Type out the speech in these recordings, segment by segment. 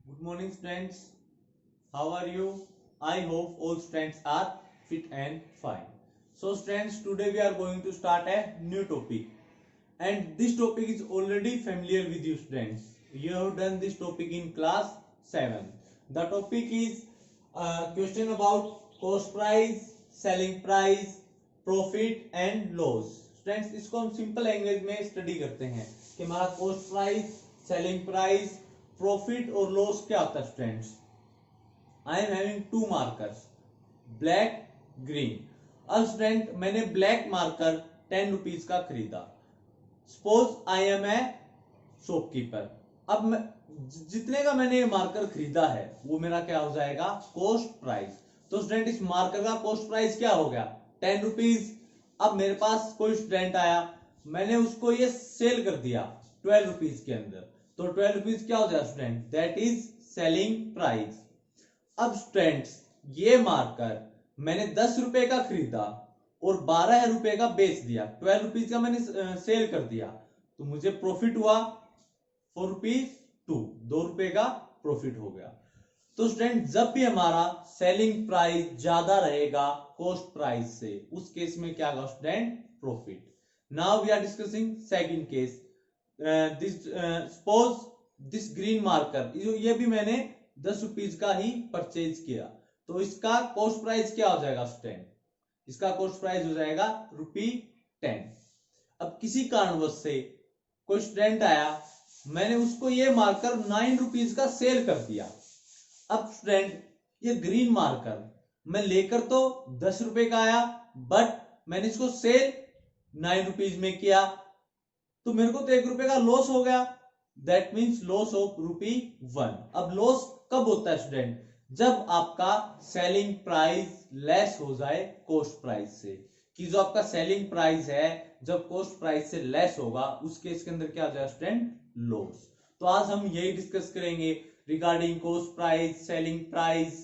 Good morning, students. How are you? I hope all students are fit and fine. So, students, today we are going to start a new topic, and this topic is already familiar with you, students. You have done this topic in class 7. The topic is question about cost price, selling price, profit and loss. Students, इसको हम simple language में study करते हैं कि हमारा cost price, selling price, profit और loss क्या होता है. Students, I am having two markers, black, green. अब स्टूडेंट, मैंने ब्लैक मार्कर 10 रुपीज का खरीदा. Suppose I am a shopkeeper. अब मैं जितने का मैंने ये मार्कर खरीदा है वो मेरा क्या हो जाएगा, कॉस्ट प्राइस. तो स्टूडेंट, इस मार्कर का कॉस्ट प्राइस क्या हो गया, 10 रुपीज. अब मेरे पास कोई स्टूडेंट आया, मैंने उसको ये सेल कर दिया 12 रुपीज के अंदर. तो 12 रुपीज क्या हो जाएगा student, that is selling price. अब स्टूडेंट्स, ये मार्कर मैंने 10 रुपए का खरीदा और 12 रुपए का बेच दिया. 12 रुपीज का मैंने सेल कर दिया, तो मुझे प्रॉफिट हुआ 4 रुपीज 2 रुपए का प्रॉफिट हो गया. तो स्टूडेंट, जब भी हमारा सेलिंग प्राइस ज्यादा रहेगा कॉस्ट प्राइस से, उस केस में क्या होगा student, profit. Now we are discussing second case. This suppose this green marker, ये भी मैंने 10 रुपीज का ही परचेज किया, तो इसका कॉस्ट प्राइस क्या हो जाएगा स्टूडेंट, इसका कॉस्ट प्राइस हो जाएगा ₹10. अब किसी कारणवश से कोई स्टूडेंट आया, मैंने उसको ये मार्कर 9 रुपीज का सेल कर दिया. अब स्टूडेंट, ये ग्रीन मार्कर मैं लेकर तो 10 रुपए का आया, बट मैंने इसको सेल 9 रुपीज में किया, तो मेरे को तो 1 रुपए का लॉस हो गया. That means loss of ₹1. अब लॉस कब होता है स्टूडेंट, जब आपका सेलिंग प्राइस लेस हो जाए कॉस्ट प्राइस से. कि जो आपका सेलिंग प्राइस है जब कॉस्ट प्राइस से लेस होगा, उस केस के अंदर क्या हो जाएगा स्टूडेंट, लॉस. तो आज हम यही डिस्कस करेंगे regarding cost price, selling price,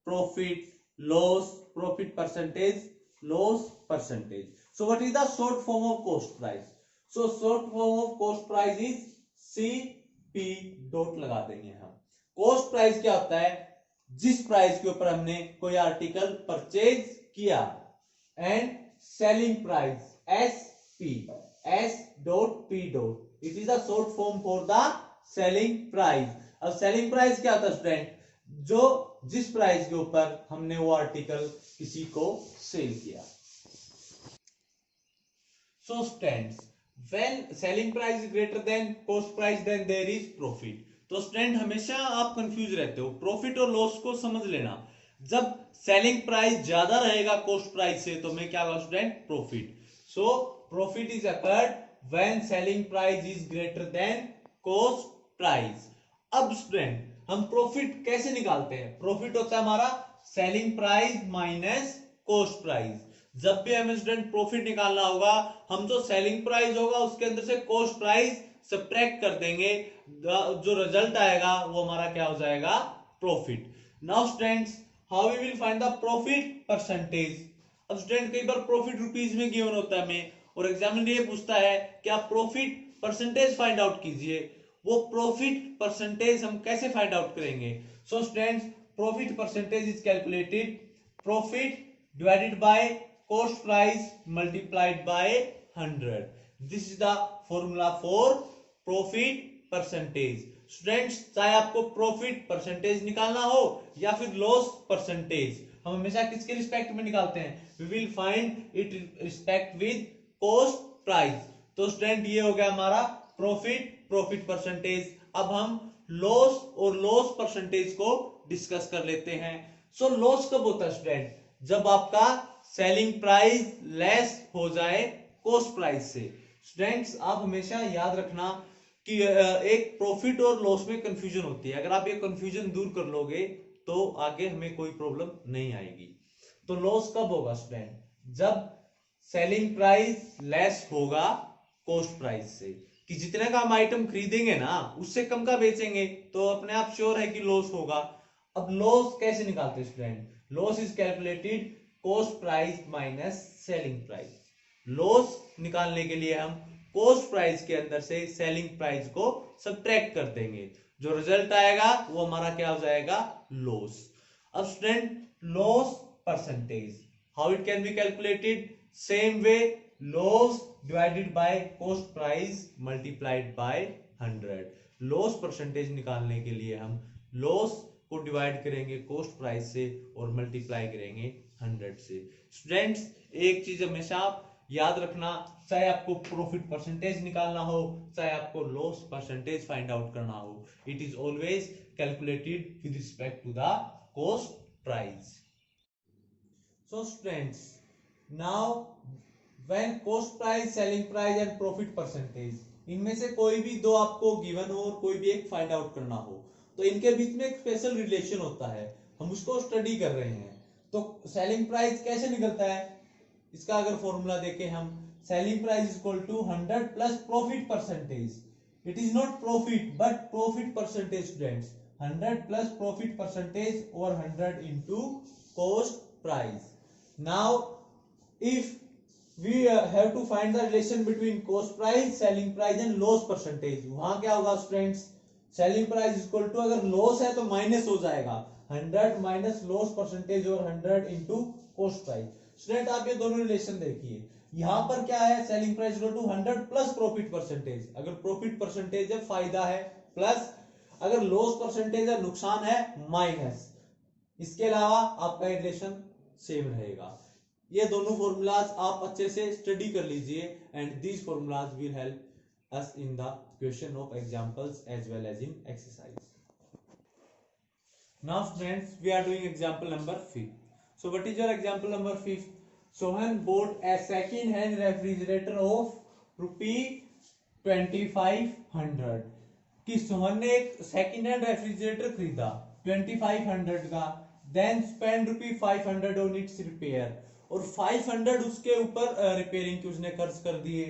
profit, loss, profit percentage, loss percentage. So what is the short form of cost price. So short form of cost price is CP dot लगा देंगे हम. Cost price क्या होता है, जिस price के ऊपर हमने कोई आर्टिकल परचेज किया. And selling price S.P dot, it is a short form for the selling price. अब सेलिंग प्राइस क्या होता है स्टूडेंट, जो जिस प्राइस के ऊपर हमने वो आर्टिकल किसी को सेल किया. So students, when selling price is greater than cost price, then there is profit. तो स्टूडेंट, हमेशा आप कंफ्यूज रहते हो, प्रॉफिट और लॉस को समझ लेना. जब सेलिंग प्राइस ज्यादा रहेगा कॉस्ट प्राइस से, तो मैं क्या होगा student, profit. So profit is occurred when selling price is greater than cost price. अब स्टूडेंट, हम प्रॉफिट कैसे निकालते हैं, प्रॉफिट होता है हमारा selling price minus cost price. जब भी हमें स्टूडेंट प्रॉफिट निकालना होगा, हम जो सेलिंग प्राइस होगा उसके अंदर से कॉस्ट प्राइस सब्ट्रैक्ट कर देंगे, जो रिजल्ट आएगा वो हमारा क्या हो जाएगा, profit. Now students, how we will find the profit percentage. अब स्टूडेंट, कई बार प्रॉफिट रुपीज में गिवन होता है हमें, और एग्जामिनर ये पूछता है कि आप प्रॉफिट परसेंटेज फाइंड आउट कीजिए. वो प्रॉफिट परसेंटेज हम कैसे फाइंड आउट करेंगे. So students, profit percentage is calculated profit divided by cost price multiplied by 100. This is the formula for profit percentage. Students, चाहे आपको प्रॉफिट परसेंटेज निकालना हो या फिर लॉस परसेंटेज, हम हमेशा किसके रिस्पेक्ट में निकालते हैं, we will find it respect with cost price. तो स्टूडेंट, ये हो गया हमारा प्रॉफिट परसेंटेज. अब हम लॉस और लॉस परसेंटेज को डिस्कस कर लेते हैं. सो लॉस कब होता है स्टूडेंट, जब आपका सेलिंग प्राइस लेस हो जाए कॉस्ट प्राइस से. स्टूडेंट्स, आप हमेशा याद रखना कि एक प्रॉफिट और लॉस में कंफ्यूजन होती है. अगर आप ये कंफ्यूजन दूर कर लोगे तो आगे हमें कोई प्रॉब्लम नहीं आएगी. तो लॉस कब होगा स्टूडेंट, जब सेलिंग प्राइस लेस होगा कॉस्ट प्राइस से, कि जितने का हम आइटम खरीदेंगे ना उससे कम का बेचेंगे, तो अपने आप श्योर है कि लॉस होगा. अब लॉस कैसे निकालते हैं student, loss is calculated cost price minus selling price. Loss निकालने के लिए हम कॉस्ट प्राइस के अंदर से सेलिंग प्राइस को सब्ट्रैक्ट कर देंगे. जो रिजल्ट आएगा वो हमारा क्या हो जाएगा, लॉस। अब student loss percentage, how it can be calculated, same way, loss divided by cost price multiplied by 100। Loss percentage निकालने के लिए हम लॉस को डिवाइड करेंगे कॉस्ट प्राइस से और मल्टीप्लाई करेंगे 100 से। स्टूडेंट्स एक चीज हमेशा याद रखना, चाहे आपको प्रॉफिट परसेंटेज निकालना हो, चाहे आपको लॉस परसेंटेज फाइंड आउट करना हो, it is always calculated with respect to the cost price. So students, now when cost price, selling price and profit percentage, इनमें से कोई भी दो आपको गिवन हो और कोई भी एक फाइंड आउट करना हो, तो इनके बीच में एक स्पेशल रिलेशन होता है, हम उसको स्टडी कर रहे हैं। तो सेलिंग प्राइस कैसे निकलता है, इसका अगर फॉर्मूला देखें हम, selling price is equal to 100 plus profit percentage. It is not profit but profit percentage students, 100 plus profit percentage और 100 into cost price. Now if we have to find the relation between cost price, selling price and loss percentage, वहां क्या होगा students, selling price equal to, अगर loss है तो minus हो जाएगा 100 minus loss percentage और 100 इनटू कॉस्ट प्राइस। स्टूडेंट आप ये दोनों रिलेशन देखिए, यहां पर क्या है, selling price equal to 100 plus profit percentage, अगर प्रॉफिट परसेंटेज है फायदा है, प्लस अगर लॉस परसेंटेज है नुकसान है, माइनस। इसके अलावा आपका रिलेशन सेम रहेगा। ये दोनों फॉर्मूलाज आप अच्छे से स्टडी कर लीजिए and these formulas will help us in the question of examples as well as in exercise. Now students we are doing example number 5। So what is your example number 5? Sohan bought a second hand refrigerator of ₹2500 कि सोहन ने एक second hand refrigerator खरीदा 2500 का, then spend ₹500 on its repair, और 500 उसके ऊपर repairing की उसने खर्च कर दिए,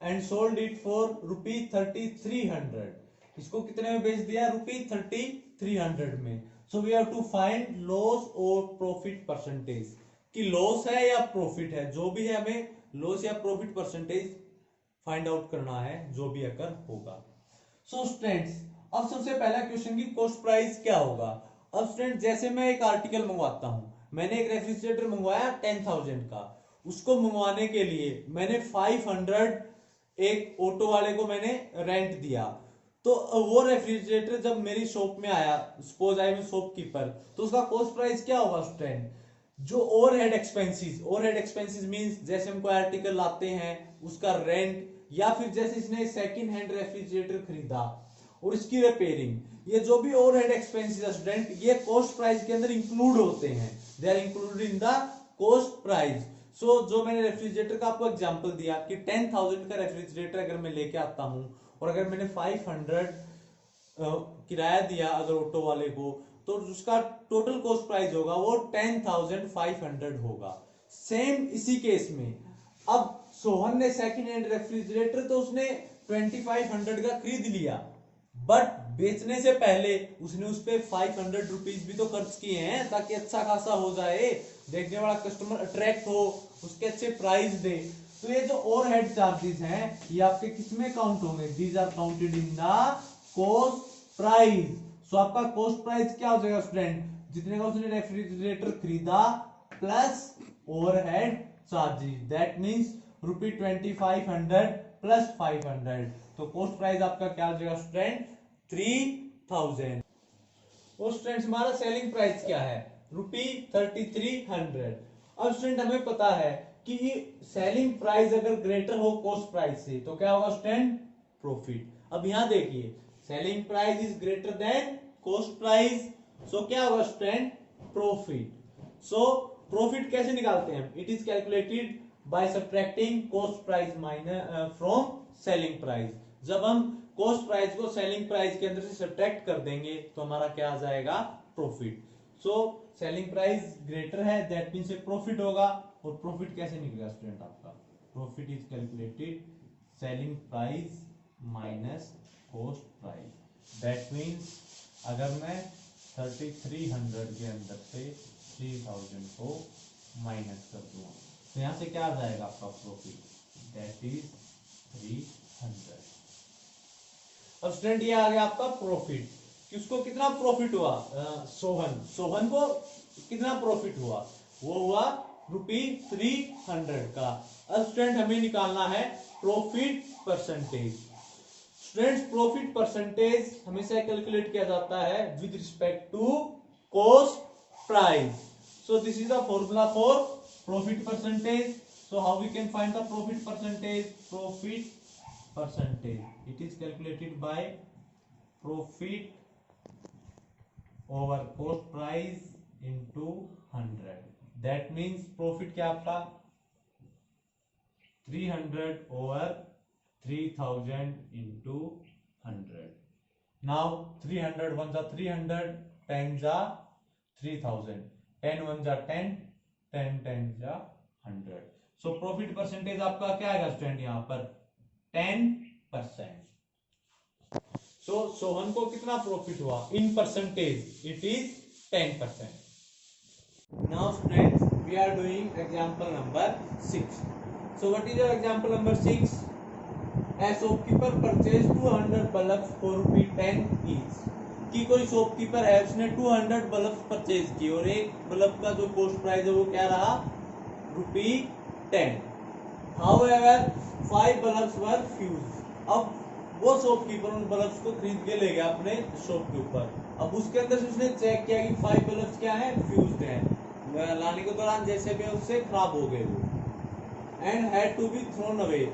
एंड सोल्ड इट फॉर ₹3300, इसको कितने में बेच दिया, ₹3300 में। So we have to find loss और प्रॉफिट परसेंटेज, कि लॉस है या प्रॉफिट है, जो भी है हमें लॉस या प्रॉफिट परसेंटेज फाइंड आउट करना है, जो भी अगर होगा। सो स्टूडेंट्स अब सबसे पहला क्वेश्चन की कॉस्ट प्राइस क्या होगा। अब स्टूडेंट जैसे मैं एक आर्टिकल मंगवाता हूं, मैंने एक रेफ्रिजरेटर मंगवाया 10,000 का, उसको मंगवाने के लिए मैंने 500 एक ऑटो वाले को मैंने रेंट दिया, तो वो रेफ्रिजरेटर जब मेरी शॉप में आया, सपोज आई एम शॉपकीपर, तो उसका कॉस्ट प्राइस क्या होगा स्टूडेंट, जो ओवरहेड एक्सपेंसेस मींस जैसे हम कोई आर्टिकल लाते हैं उसका रेंट, या फिर जैसे इसने सेकंड हैंड रेफ्रिजरेटर खरीदा और इसकी रिपेयरिंग, ये जो भी ओवरहेड एक्सपेंसेस है स्टूडेंट, ये कॉस्ट प्राइस के अंदर इंक्लूड होते हैं, they are included in the cost price. So जो मैंने रेफ्रिजरेटर का आपको एग्जांपल दिया कि 10,000 का रेफ्रिजरेटर अगर मैं लेके आता हूं और अगर मैंने 500 किराया दिया अगर ऑटो वाले को, तो उसका टोटल कॉस्ट प्राइस होगा वो 10,500 होगा। सेम इसी केस में अब सोहन ने सेकंड हैंड रेफ्रिजरेटर तो उसने 2500 का खरीद लिया, बट बेचने से पहले उसने उस पे 500 रुपीज भी तो खर्च किए हैं, ताकि अच्छा खासा हो जाए, देखने वाला कस्टमर अट्रैक्ट हो, उसके अच्छे प्राइस दे। तो ये जो ओवरहेड चार्जेस हैं ये आपके किसमें काउंट होंगे, these are counted in the cost price. So आपका कॉस्ट प्राइस क्या हो जाएगा स्टूडेंट, जितने का उसने रेफ्रिजरेटर खरीदा plus overhead charges, that means ₹2500 plus 500, तो कॉस्ट प्राइस आपका क्या हो जाएगा स्टूडेंट 3000। और स्टूडेंट्स हमारा सेलिंग प्राइस क्या है, ₹3300। अब स्टूडेंट हमें पता है कि सेलिंग प्राइस अगर ग्रेटर हो कॉस्ट प्राइस से तो क्या होगा स्टूडेंट, प्रॉफिट। अब यहां देखिए selling price is greater than cost price, so क्या होगा स्टूडेंट, प्रॉफिट। सो प्रॉफिट कैसे निकालते हैं, it is calculated by subtracting cost price minus from selling price. जब हम कॉस्ट प्राइस को सेलिंग प्राइस के अंदर से सब्ट्रैक्ट कर देंगे तो हमारा क्या आ जाएगा, profit. So selling price greater है, दैट मींस प्रॉफिट होगा। और प्रॉफिट कैसे निकलेगा स्टूडेंट आपका, profit is calculated selling price minus cost price, that means अगर मैं 3300 के अंदर से 3000 को माइनस कर दूं तो यहां से क्या आ जाएगा आपका प्रॉफिट, दैट इज 300। अब स्टूडेंट ये आ गया आपका प्रॉफिट। कि उसको कितना प्रॉफिट हुआ, सोहन को कितना प्रॉफिट हुआ, वो हुआ ₹300 का। अब स्टूडेंट हमें निकालना है profit percentage. Students profit percentage हमेशा कैलकुलेट किया जाता है with respect to cost price. So this is the formula for profit percentage. So how we can find the profit percentage? Profit percentage it is calculated by profit over cost price into 100। That means profit क्या आपका 300 over 3000 into 100. Now 300 ones are 300, 10s are 3000, 10 ones are 10, 10 10s are 100. So profit percentage आपका क्या आएगा student यहाँ पर 10%. So Sohan को कितना profit हुआ in percentage? It is 10%. Now students, we are doing example number 6. So what is your example number 6? A shopkeeper purchased 200 bulbs for ₹10 each. कि कोई शॉपकीपर है उसने 200 बल्ब परचेज की और एक बल्ब का जो कॉस्ट प्राइस है वो क्या रहा ₹10. However, 5 bulbs were fused. अब वो शॉपकीपर उन बल्ब्स को खरीद के ले गया अपने शॉप के ऊपर। अब उसके अंदर से उसने चेक किया कि 5 बल्ब्स क्या है फ्यूज्ड हैं, लाने के दौरान जैसे भी उससे खराब हो गए वो, and had to be thrown away,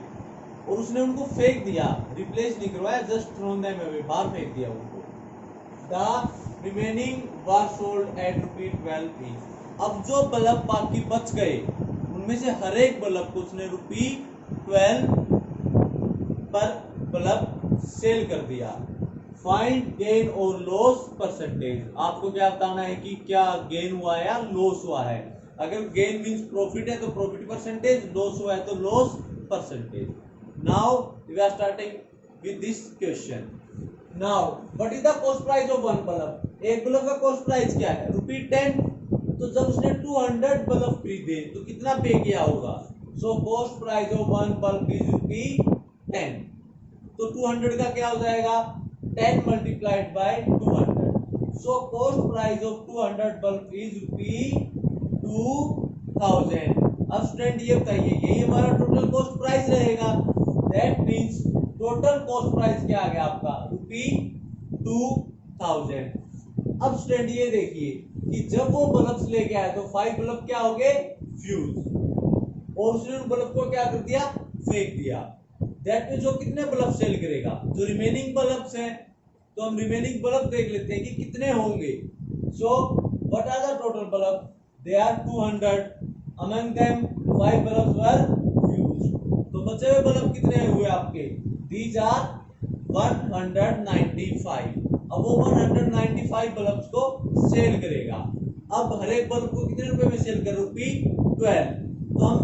और उसने उनको फेंक दिया, रिप्लेस नहीं करवाया, जस्ट थ्रोन देम अवे, बाहर फेंक दिया उनको। The remaining were sold at ₹12 each. अब जो बल्ब बाकी बच गए उनमें से हर एक बल्ब को उसने ₹12 पर बल्ब सेल कर दिया। फाइंड गेन और लॉस परसेंटेज। आपको क्या बताना है कि क्या गेन हुआ है या लॉस हुआ है। अगर गेन मींस प्रॉफिट है तो प्रॉफिट परसेंटेज, लॉस हुआ है तो loss percentage. Now we are starting with this question. Now what is the cost price of one bulb? एक बल्ब का कॉस्ट प्राइस क्या है ₹10। तो जब उसने 200 बल्ब खरीदे तो कितना पे किया होगा? So cost price of one bulb is ₹10। तो 200 का क्या हो जाएगा 10 multiplied by 200. So cost price of 200 bulb is ₹2000. अब स्टूडेंट ये बताइए यही हमारा टोटल कॉस्ट प्राइस रहेगा। That means total cost price क्या आ गया आपका ₹2000। अब स्टूडेंट ये देखिए कि जब वो बल्ब्स लेके आया तो 5 बल्ब क्या हो गए फ्यूज, और उसने उन बल्ब को क्या कर दिया फेंक दिया। दैट मीन्स वो कितने बल्ब सेल करेगा? जो रिमेनिंग बल्ब्स हैं, तो हम रिमेनिंग बल्ब देख लेते हैं कि कितने होंगे। So what are the total bulb? They are 200, among them 5 bulbs were fused. तो बचे हुए बल्ब कितने हुए आपके? These are 195। अब वो 195 बल्ब्स को सेल करेगा। अब हर एक बल्ब को कितने रुपए में सेल कर? ₹12। तो हम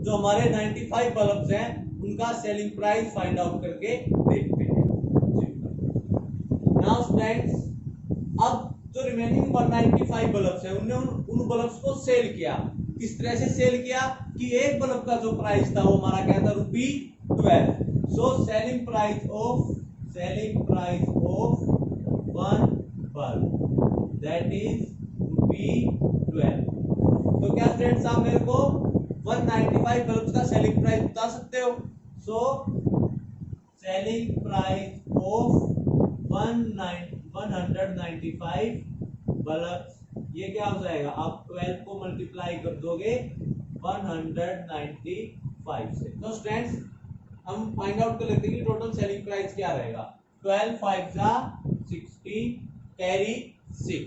जो हमारे 95 बल्ब्स हैं उनका सेलिंग प्राइस फाइंड आउट करके देखते हैं। नाउ स्टूडेंट्स, अब जो रिमेनिंग 195 बल्ब्स हैं उन्होंने उन बल्ब्स को सेल किया। किस तरह से सेल किया कि एक बल्ब का जो प्राइस था वो हमारा क्या था ₹12। So selling price of one bulb that is ₹12। तो क्या स्टूडेंट्स आप मेरे को 195 बल्ब्स का सेलिंग प्राइस बता सकते हो? So selling price of 195 bulb, ये क्या हो जाएगा? आप 12 को मल्टीप्लाई कर दोगे 195 से। तो स्टूडेंट्स हम फाइंड आउट कर लेते हैं कि टोटल सेलिंग प्राइस क्या रहेगा। 12 5 60 कैरी 6,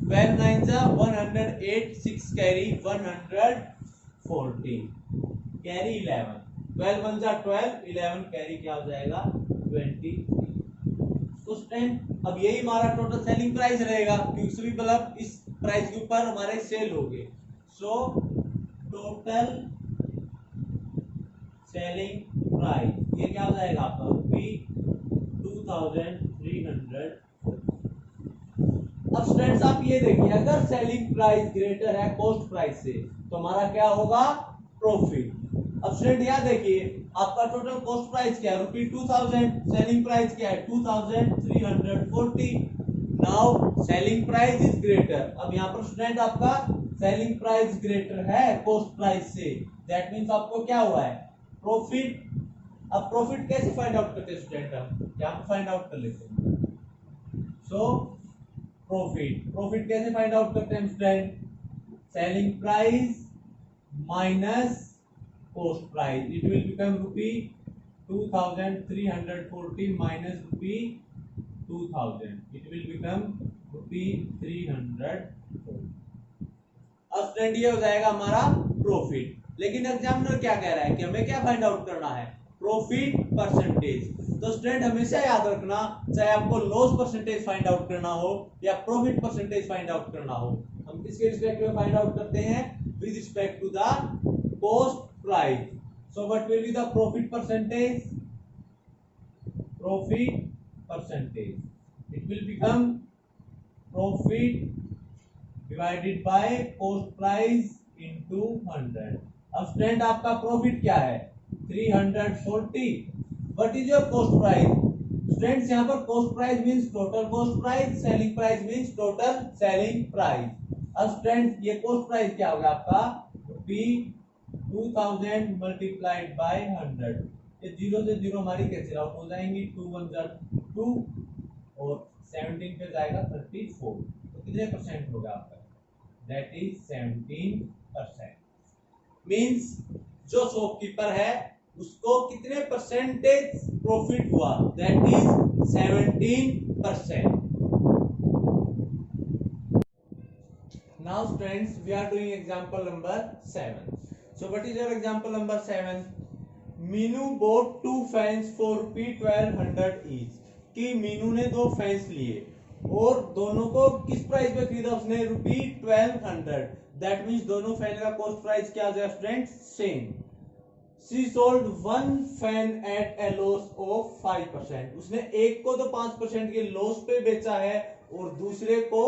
12 9 108, 6 कैरी 140, कैरी 11, 12 1 12, 11 कैरी क्या हो जाएगा 23। तो स्टूडेंट अब यही हमारा टोटल सेलिंग प्राइस रहेगा क्योंकि सभी बल्ब इस प्राइस के ऊपर हमारे सेल हो गए। सो टोटल सेलिंग प्राइस ये क्या हो जाएगा आपका ₹2300। अब स्टूडेंट्स आप ये देखिए अगर सेलिंग प्राइस ग्रेटर है कॉस्ट प्राइस से तो हमारा क्या होगा प्रॉफिट। अब स्टूडेंट यहाँ देखिए आपका टोटल कॉस्ट प्राइस क्या है ₹2000, सेलिंग प्राइस क्या है 2340, now selling price is greater. अब यहाँ पर स्टूडेंट आपका सेलिंग प्राइस ग्रेटर है कॉस्ट प्राइस से, दैट मीन्स आपको क्या हुआ है, प्रॉफिट। अब प्रॉफिट कैसे फाइंड आउट करते हैं स्टूडेंट, हम यहाँ पर फाइंड आउट कर लेते हैं। सो प्रॉफिट कैसे फाइंड आउट करते हैं student, selling price minus cost price, it will become rupee 2340 minus rupee 2000, it will become rupee 340। अब स्टूडेंट ये हो जाएगा हमारा प्रॉफिट। लेकिन एग्जामिनर क्या कह रहा है कि हमें क्या फाइंड आउट करना है, प्रॉफिट परसेंटेज। तो स्टूडेंट हमेशा याद रखना, चाहे आपको लॉस परसेंटेज फाइंड आउट करना हो या प्रॉफिट परसेंटेज फाइंड आउट करना हो, हम किसके रिस्पेक्ट में फाइंड आउट करते हैं, with respect to the cost price. So what will be the profit percentage, profit percentage, it will become profit divided by cost price into 100। अब student आपका profit क्या है 340, what is your cost price, students यहाँ पर cost price means total cost price, selling price means total selling price. अब student ये cost price क्या होगा आपका, रुपी 2000 मल्टीप्लाइड बाय 100, ये जीरो से जीरो हमारी कैंसिल आउट हो जाएंगी, 2 1 2 और 17 पे जाएगा 34, तो कितने परसेंट होगा आपका, दैट इज 17%। मींस जो शॉपकीपर है उसको कितने परसेंटेज प्रॉफिट हुआ, that is 17%। Now students we are doing example number 7। So what is your example number 7, Meenu bought 2 fans for rupee 1200 each, कि मीनू ने 2 फैंस लिए और दोनों को किस प्राइस पे खरीदा उसने, रुपी 1200, दैट मींस दोनों फैन का कॉस्ट प्राइस क्या आ जाएगा student, same. She sold 1 fan at a loss of 5%, उसने एक को तो 5% के लॉस पे बेचा है और दूसरे को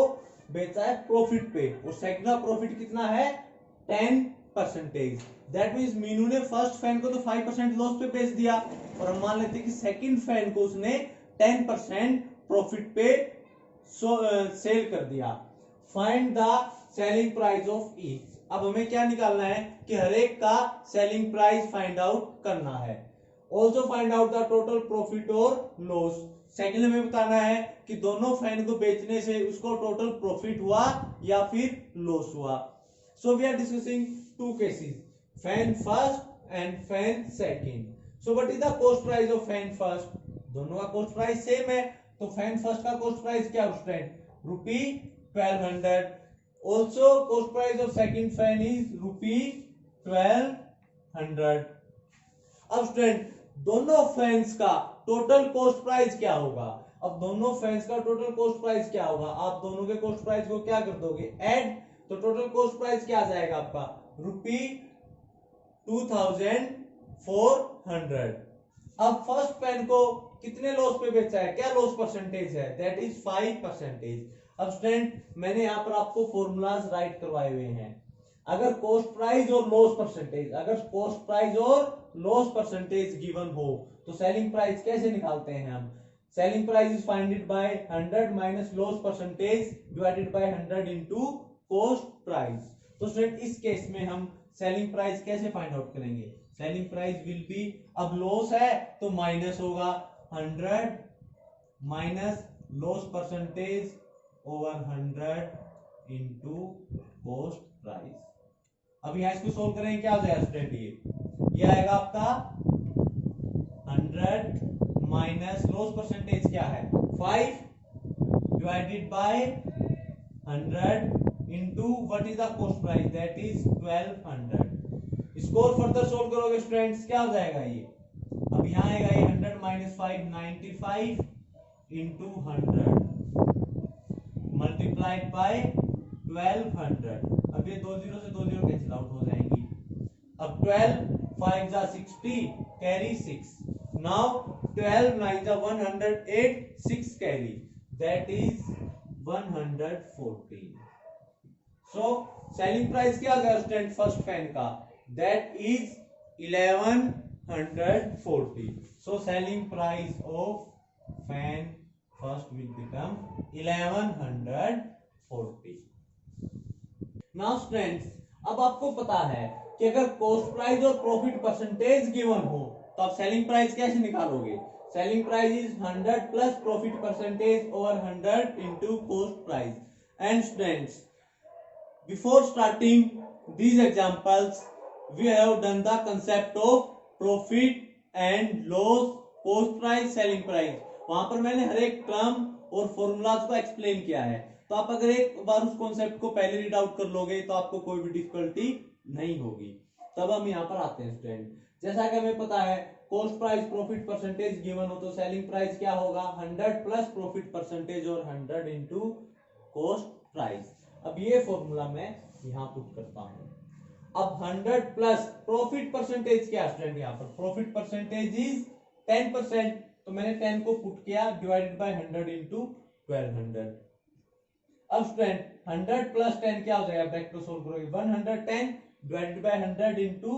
बेचा है प्रॉफिट पे, और सेकंड का प्रॉफिट कितना है 10%। दैट मींस मीनू ने फर्स्ट फैन को तो 5% लॉस पे बेच दिया, और हम मान लेते हैं कि सेकंड फैन को उसने 10% प्रॉफिट पे सेल कर दिया। Find the selling price of each. अब हमें क्या निकालना है कि हर एक का सेलिंग प्राइस फाइंड आउट करना है। Also find out the total profit और लॉस। सेकंड हमें बताना है कि दोनों फैन को बेचने से उसको टोटल प्रॉफिट हुआ या फिर लॉस हुआ। So we are discussing 2 cases, fan first and fan second. So what is the cost price of fan first, दोनों का कॉस्ट प्राइस सेम है, तो फैन फर्स्ट का कॉस्ट प्राइस क्या है student, rupee 1200। Also cost price of second fan is rupee 1200। अब student दोनों fans का टोटल कॉस्ट प्राइस क्या होगा, अब दोनों फैंस का टोटल कॉस्ट प्राइस क्या होगा, आप दोनों के कॉस्ट प्राइस को क्या कर दोगे, ऐड, तो टोटल कॉस्ट प्राइस क्या आ जाएगा आपका, रुपी 2400। अब फर्स्ट फैन को कितने लॉस पे बेचा है, क्या लॉस परसेंटेज है, दैट इज 5%। अब स्टूडेंट मैंने यहाँ पर आपको फॉर्मूलाज राइट करवाए हुए हैं। अगर कॉस्ट प्राइस और लॉस परसेंटेज, अगर कॉस्ट प्राइस और लॉस परसेंटेज गिवन हो तो सेलिंग प्राइस कैसे निकालते हैं हम, selling price is finded by 100 minus loss percentage divided by 100 into cost price. तो स्टूडेंट इस केस में हम सेलिंग प्राइस कैसे फाइंड आउट करेंगे, सेलिंग प्राइस विल बी, अब लॉस है तो माइनस होगा 100 minus loss percentage over 100 into cost price. अब यहाँ इसको सोल्व करेंगे क्या हो जाएगा स्टूडेंट, ये आएगा आपका 100 माइनस लॉस परसेंटेज क्या है 5 divided by 100 into what is the cost price, that is 1200। इसको और फर्दर सोल्व करोगे स्टूडेंट्स क्या हो जाएगा ये, अब यहाँ आएगा ये 100 माइनस 5 95 इनटू 100 मल्टीप्लाइड बाय 1200। अब ये 2 जीरो से 2 जीरो कैंसिल आउट हो जाएंगी। अब 12 5 जा 60 कैरी 6, नाउ 12 9 जा 108 6 carry, that is 114। So selling price क्या आ गया स्टूडेंट फर्स्ट फैन का, that is 1140। So selling price of fan first will become 1140. Now students, अब आपको पता है कि अगर कॉस्ट प्राइस और प्रॉफिट परसेंटेज गिवन हो तो आप सेलिंग प्राइस कैसे निकालोगे? Selling price is 100 plus profit percentage over 100 into cost price. And students, before starting these examples we have done the concept of profit and loss, cost price, selling price. वहां पर मैंने हर एक term और formulas को explain किया है. तो आप अगर एक बार उस कॉन्सेप्ट को पहले रीड आउट कर लोगे तो आपको कोई भी डिफिकल्टी नहीं होगी. तब हम यहाँ पर आते हैं स्टूडेंट. जैसा कि हमें पता है cost price profit percentage given हो तो सेलिंग प्राइस क्या होगा? 100 प्लस प्रॉफिट परसेंटेज और 100 इंटू कॉस्ट प्राइस. अब ये फॉर्मूला मैं यहाँ पुट करता हूँ. अब 100 प्लस प्रॉफिट परसेंटेज क्या स्टूडेंट? यहाँ पर प्रॉफिट परसेंटेज इज 10%, तो मैंने 10 को पुट किया डिवाइडेड बाय 100 इंटू 1200. अब स्टूडेंट 100 प्लस 10 क्या हो जाएगा? ब्रैकेट को सोल्व करोगे 110 डिवाइडेड बाय 100 इंटू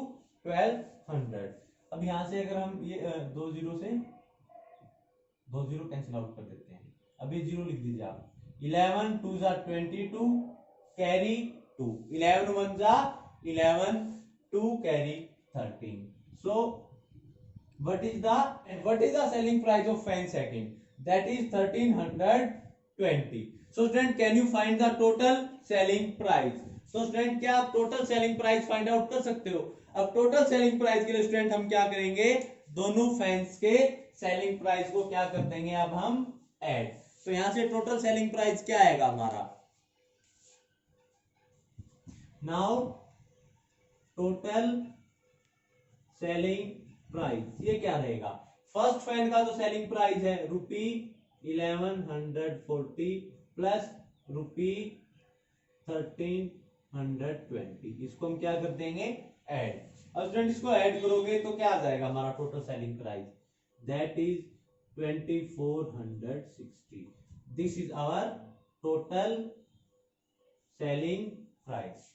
1200. अब यहाँ से अगर हम ये दो जीरो कैंसिल आउट कर देते हैं. अब ये जीरो लिख दीजिए आप. 11 2 जा 22 कैरी 2, 11 1 जा 11 2 carry 13. So what is the selling price of fan second? That is 1320. So student, can you find the total selling price? So student, क्या आप total selling price find out कर सकते हो? अब total selling price के लिए student हम क्या करेंगे? दोनों फैंस के सेलिंग प्राइस को क्या कर देंगे? अब हम ऐड. तो यहां से टोटल सेलिंग प्राइस क्या आएगा हमारा? नाउ टोटल सेलिंग प्राइस ये क्या रहेगा? फर्स्ट फैन का जो सेलिंग प्राइस है रुपी 1140 प्लस रुपी 1320. इसको हम क्या कर देंगे? ऐड. अब स्टूडेंट इसको ऐड करोगे तो क्या आ जाएगा हमारा total selling price? That is 2460. This is our total selling price.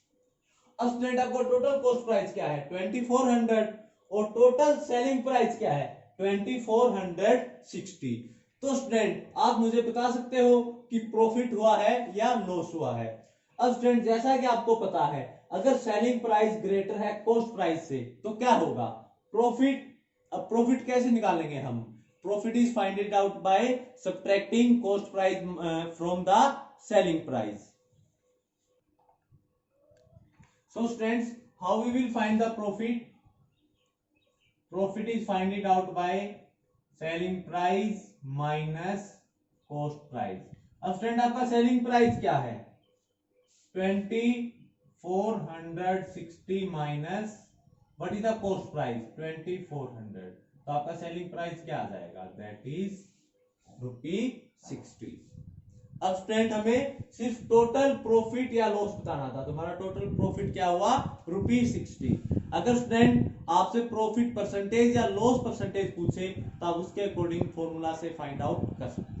अब स्टूडेंट आपको टोटल कॉस्ट प्राइस क्या है? 2400 और टोटल सेलिंग प्राइस क्या है? 2460. तो स्टूडेंट आप मुझे बता सकते हो कि प्रॉफिट हुआ है या लॉस हुआ है? अब स्टूडेंट जैसा कि आपको पता है अगर सेलिंग प्राइस ग्रेटर है कॉस्ट प्राइस से तो क्या होगा? प्रॉफिट. अब प्रॉफिट कैसे निकालेंगे हम? Profit is find out by subtracting cost price from the selling price. So students, how we will find the profit? Profit is find it out by selling price minus cost price. अब student आपका selling price क्या है? 2460 minus what is the cost price? 2400. तो आपका selling price क्या आ जाएगा? That is ₹60. अब स्टूडेंट हमें सिर्फ टोटल प्रॉफिट या लॉस बताना था, तो हमारा टोटल प्रॉफिट क्या हुआ? ₹60. अगर स्टूडेंट आपसे प्रॉफिट परसेंटेज या लॉस परसेंटेज पूछे तो आप उसके अकॉर्डिंग फॉर्मूला से फाइंड आउट कर सकते हैं.